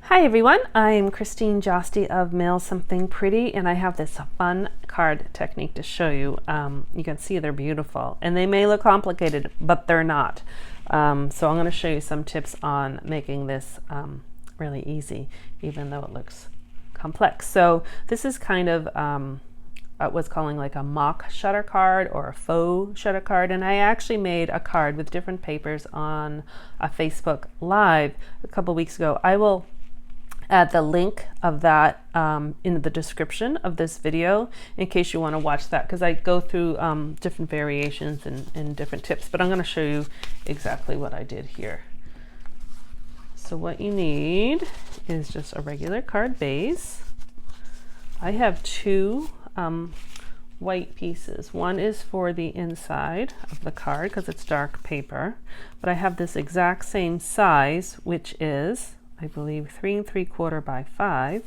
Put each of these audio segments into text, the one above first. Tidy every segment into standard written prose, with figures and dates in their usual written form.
Hi everyone, I'm Christine Josty of Mail Something Pretty, and I have this fun card technique to show you. You can see they're beautiful, and they may look complicated, but they're not. So I'm going to show you some tips on making this really easy, even though it looks complex. So this is kind of what's calling like a mock shutter card or a faux shutter card, and I actually made a card with different papers on a Facebook Live a couple weeks ago. I will add the link of that in the description of this video in case you want to watch that, because I go through different variations and different tips, but I'm going to show you exactly what I did here. So what you need is just a regular card base. I have two white pieces. One is for the inside of the card because it's dark paper, but I have this exact same size, which is, I believe, 3 3/4 by 5,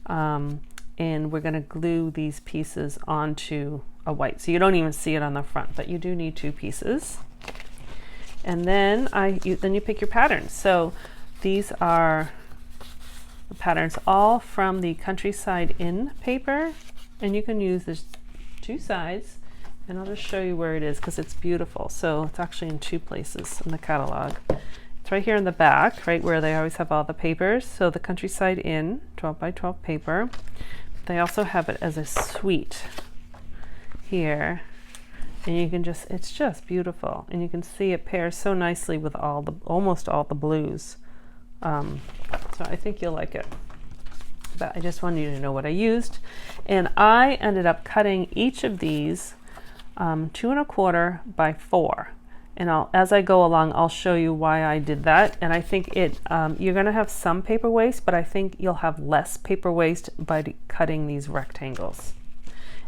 and we're going to glue these pieces onto a white, so you don't even see it on the front, but you do need two pieces. And then you pick your patterns. So these are the patterns all from the Countryside Inn paper, and you can use this two sides, and I'll just show you where it is because it's beautiful. So it's actually in two places in the catalog. It's right here in the back, right where they always have all the papers. So the Countryside Inn 12 by 12 paper. They also have it as a suite here, and you can just, it's just beautiful, and you can see it pairs so nicely with almost all the blues. So I think you'll like it. But I just wanted you to know what I used, and I ended up cutting each of these 2 1/4 by 4. And as I go along, I'll show you why I did that. And I think you're going to have some paper waste, but I think you'll have less paper waste by cutting these rectangles.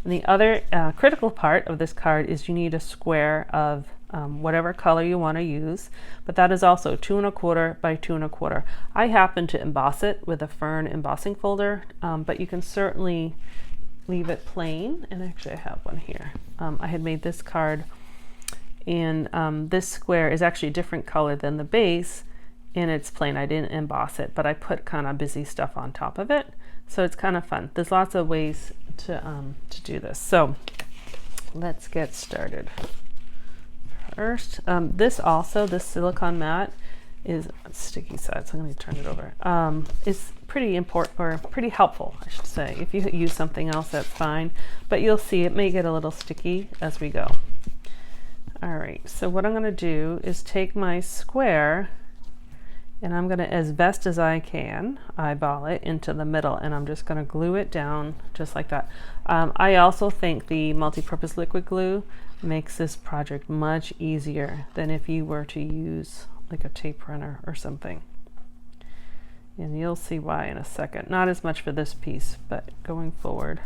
And the other critical part of this card is you need a square of whatever color you want to use, but that is also 2 1/4 by 2 1/4. I happen to emboss it with a Fern embossing folder, but you can certainly leave it plain. And actually I have one here. I had made this card, and this square is actually a different color than the base, and it's plain. I didn't emboss it, but I put kind of busy stuff on top of it, so it's kind of fun. There's lots of ways to do this. So let's get started. First, this silicone mat is sticky side, so I'm going to turn it over. It's pretty important, or pretty helpful, I should say. If you use something else, that's fine, but you'll see it may get a little sticky as we go. All right, so what I'm going to do is take my square, and I'm going to, as best as I can, eyeball it into the middle, and I'm just going to glue it down just like that. I also think the multi-purpose liquid glue makes this project much easier than if you were to use like a tape runner or something. And you'll see why in a second. Not as much for this piece, but going forward.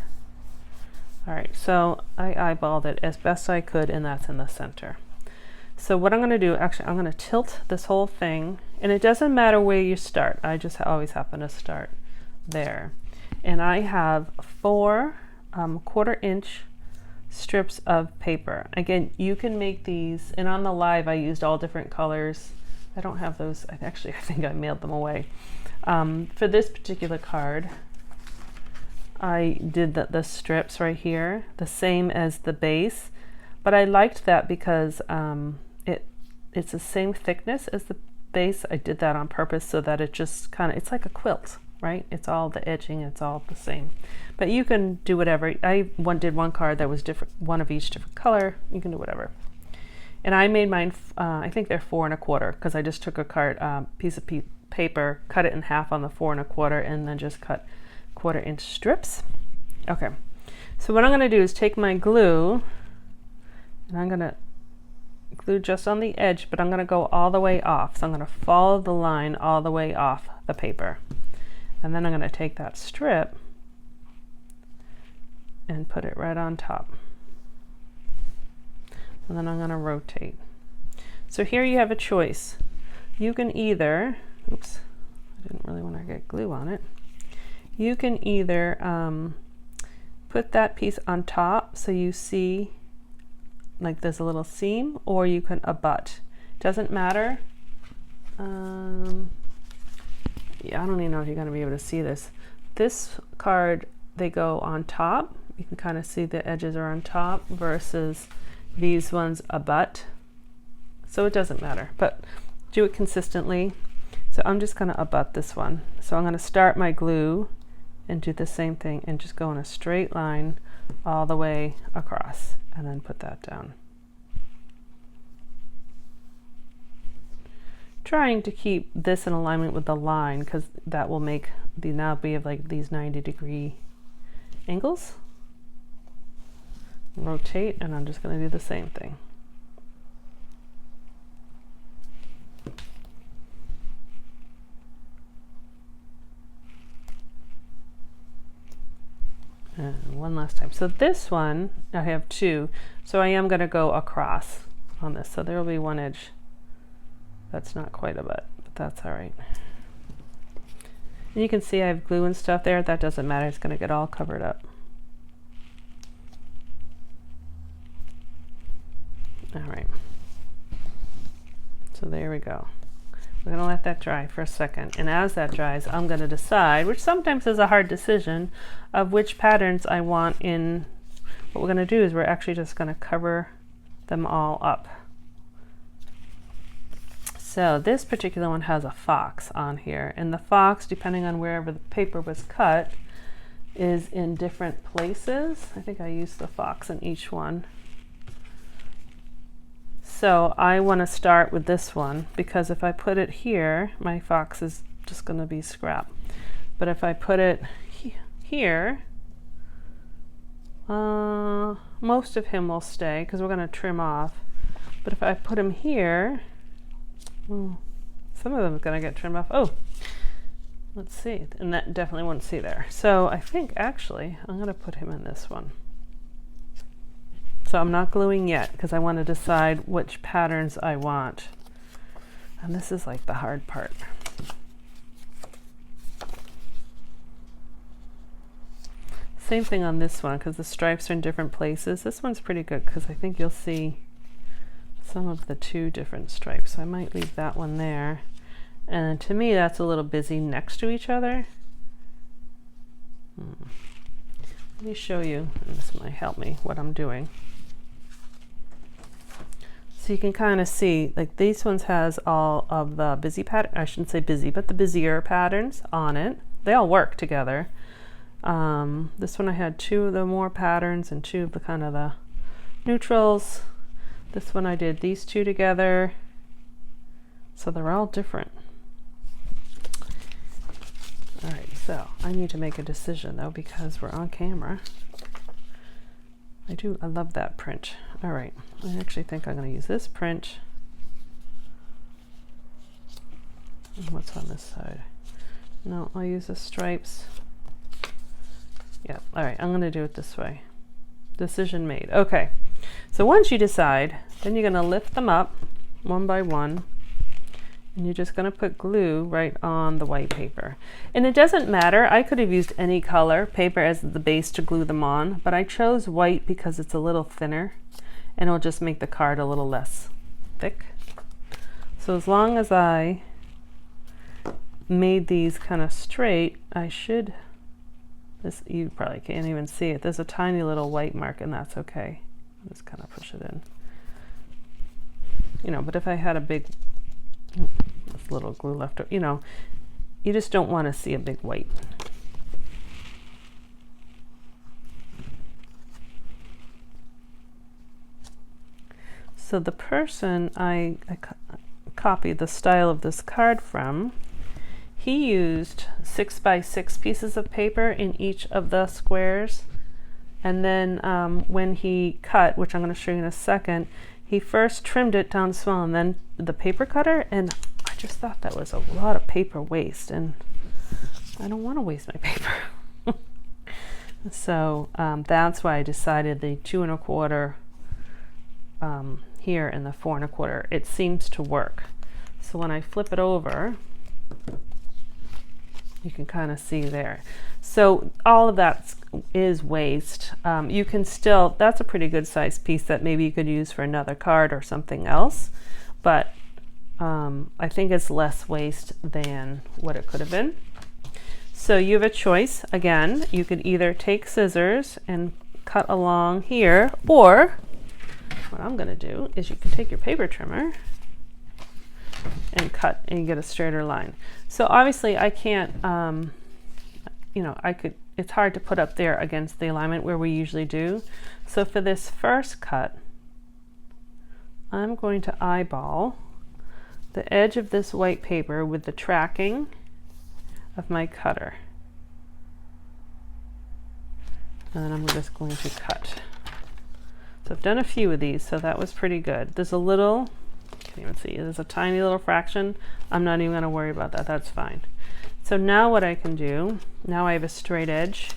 All right, so I eyeballed it as best I could, and that's in the center. So what I'm going to do, actually, I'm going to tilt this whole thing, and it doesn't matter where you start. I just always happen to start there. And I have 4 1/4-inch strips of paper. Again, you can make these, and on the live I used all different colors. I don't have those. I think I mailed them away. For this particular card, I did the strips right here, the same as the base, but I liked that because it's the same thickness as the base. I did that on purpose so that it just kind of, it's like a quilt, right? It's all the edging, it's all the same. But you can do whatever. I did one card that was different, one of each different color. You can do whatever. And I made mine, I think they're 4 1/4, because I just took a piece of paper, cut it in half on the 4 1/4, and then just cut 1/4-inch strips. Okay, so what I'm going to do is take my glue, and I'm going to glue just on the edge, but I'm going to go all the way off. So I'm going to follow the line all the way off the paper, and then I'm going to take that strip and put it right on top, and then I'm going to rotate. So here you have a choice. You can either, oops, I didn't really want to get glue on it. You can either put that piece on top so you see like there's a little seam, or you can abut. Doesn't matter. yeah, I don't even know if you're going to be able to see this. This card, they go on top. You can kind of see the edges are on top versus these ones abut. So it doesn't matter, but do it consistently. So I'm just going to abut this one. So I'm going to start my glue and do the same thing and just go in a straight line all the way across and then put that down. Trying to keep this in alignment with the line because that will make the now be of like these 90-degree angles. Rotate, and I'm just going to do the same thing. And one last time. So this one, I have two, so I am going to go across on this. So there will be one edge that's not quite a butt, but that's all right. And you can see I have glue and stuff there. That doesn't matter. It's going to get all covered up. All right. So there we go. We're going to let that dry for a second. And as that dries, I'm going to decide, which sometimes is a hard decision, of which patterns I want in. What we're going to do is we're actually just going to cover them all up. So this particular one has a fox on here, and the fox, depending on wherever the paper was cut, is in different places. I think I used the fox in each one. So I want to start with this one because if I put it here, my fox is just going to be scrap. But if I put it here, most of him will stay because we're going to trim off. But if I put him here, some of them are going to get trimmed off. Oh, let's see. And that definitely won't see there. So I think actually I'm going to put him in this one. So I'm not gluing yet because I want to decide which patterns I want. And this is like the hard part. Same thing on this one because the stripes are in different places. This one's pretty good because I think you'll see some of the two different stripes. So I might leave that one there. And to me, that's a little busy next to each other. Let me show you, and this might help me, what I'm doing. So you can kind of see, like these ones has all of the busy pattern, I shouldn't say busy, but the busier patterns on it. They all work together. This one I had two of the more patterns and two of the kind of the neutrals. This one I did these two together. So they're all different. All right, so I need to make a decision though because we're on camera. I love that print. All right, I actually think I'm going to use this print. And what's on this side? No, I'll use the stripes. Yeah, all right, I'm going to do it this way. Decision made. Okay, so once you decide, then you're going to lift them up one by one. And you're just going to put glue right on the white paper. And it doesn't matter. I could have used any color paper as the base to glue them on, but I chose white because it's a little thinner and it'll just make the card a little less thick. So as long as I made these kind of straight, I should, this, you probably can't even see it. There's a tiny little white mark and that's okay. I'll just kind of push it in. You know, but if I had a big, this little glue left, you know, you just don't want to see a big white. So the person I copied the style of this card from, he used 6x6 pieces of paper in each of the squares. And then when he cut, which I'm going to show you in a second, he first trimmed it down small and then the paper cutter, and I just thought that was a lot of paper waste, and I don't want to waste my paper. So that's why I decided the 2 1/4 here and the 4 1/4. It seems to work. So when I flip it over, you can kind of see there. So all of that is waste. You can still, that's a pretty good size piece that maybe you could use for another card or something else, but I think it's less waste than what it could have been. So you have a choice. Again, you could either take scissors and cut along here, or what I'm going to do is you can take your paper trimmer and cut, and you get a straighter line. So obviously I can't, you know, it's hard to put up there against the alignment where we usually do. So for this first cut, I'm going to eyeball the edge of this white paper with the tracking of my cutter. And then I'm just going to cut. So I've done a few of these, so that was pretty good. There's a little, can't even see, there's a tiny little fraction. I'm not even gonna worry about that, that's fine. So now what I can do, now I have a straight edge,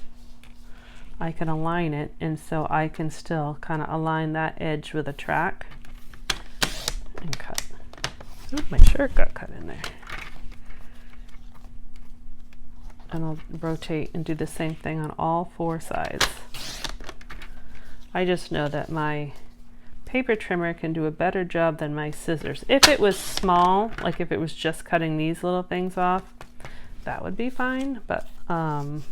I can align it, and so I can still kind of align that edge with a track and cut. Ooh, my shirt got cut in there. And I'll rotate and do the same thing on all four sides. I just know that my paper trimmer can do a better job than my scissors. If it was small, like if it was just cutting these little things off, that would be fine, but doesn't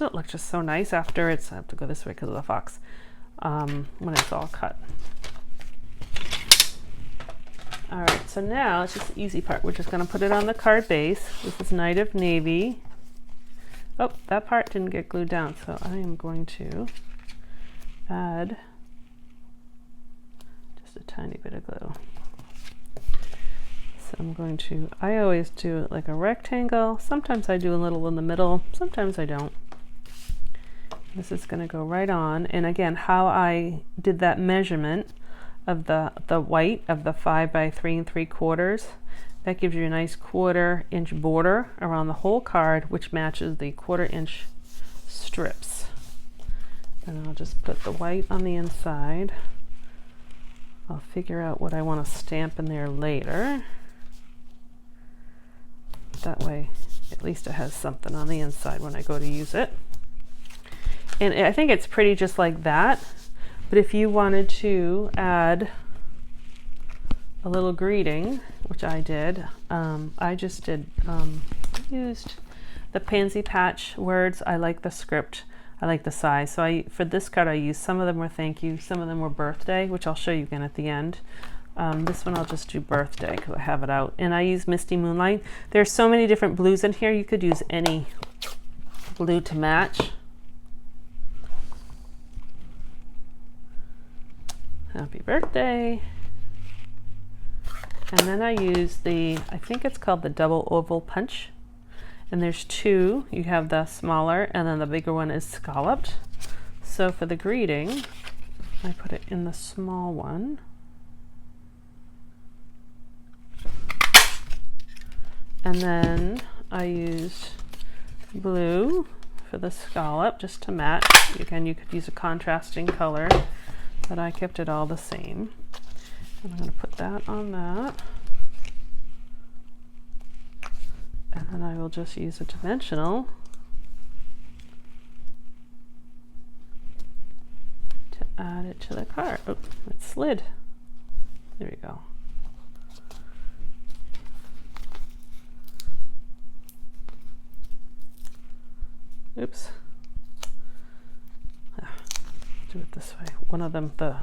it look just so nice after it's, I have to go this way because of the fox, when it's all cut. All right, so now it's just the easy part. We're just gonna put it on the card base. This is Night of Navy. Oh, that part didn't get glued down, so I am going to add just a tiny bit of glue. So I'm going to, I always do it like a rectangle. Sometimes I do a little in the middle, sometimes I don't. This is going to go right on. And again, how I did that measurement of the white of the 5 by 3 3/4, that gives you a nice 1/4 inch border around the whole card, which matches the 1/4 inch strips. And I'll just put the white on the inside. I'll figure out what I want to stamp in there later. That way, at least it has something on the inside when I go to use it. And I think it's pretty just like that. But if you wanted to add a little greeting, which I did, I just did, used the Pansy Patch words. I like the script. I like the size. So for this card I used, some of them were thank you, some of them were birthday, which I'll show you again at the end. This one I'll just do birthday because I have it out. And I use Misty Moonlight. There's so many different blues in here. You could use any blue to match. Happy birthday. And then I use the, I think it's called the double oval punch. And there's two. You have the smaller and then the bigger one is scalloped. So for the greeting, I put it in the small one. And then I used blue for the scallop just to match. Again, you could use a contrasting color, but I kept it all the same. And I'm going to put that on that. And then I will just use a dimensional to add it to the card. Oh, it slid. There we go. Oops. Do it this way. One of them, the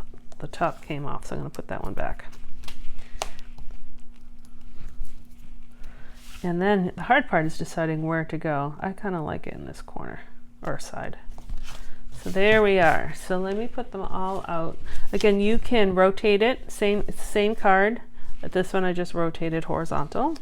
top came off, so I'm going to put that one back. And then the hard part is deciding where to go. I kind of like it in this corner or side. So there we are. So let me put them all out. Again, you can rotate it. Same card. But this one I just rotated horizontal.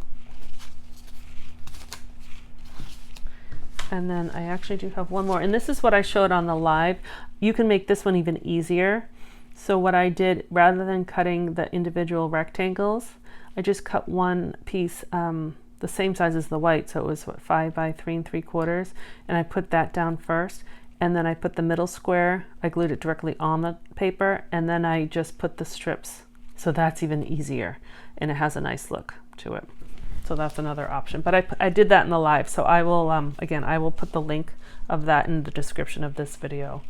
And then I actually do have one more. And this is what I showed on the live. You can make this one even easier. So what I did, rather than cutting the individual rectangles, I just cut one piece the same size as the white, so it was what, 5 by 3 3/4, and I put that down first, and then I put the middle square, I glued it directly on the paper, and then I just put the strips, so that's even easier, and it has a nice look to it. So that's another option, but I did that in the live, so I will again, I will put the link of that in the description of this video.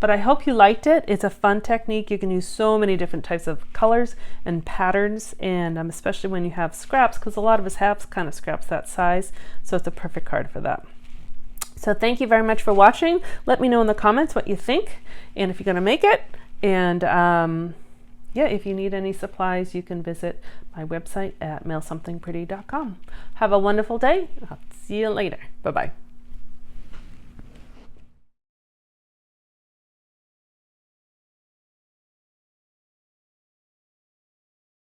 But I hope you liked it. It's a fun technique. You can use so many different types of colors and patterns, and especially when you have scraps, because a lot of us have kind of scraps that size, so it's a perfect card for that. So thank you very much for watching. Let me know in the comments what you think and if you're going to make it. And yeah, if you need any supplies, you can visit my website at mailsomethingpretty.com. Have a wonderful day. I'll see you later. Bye-bye.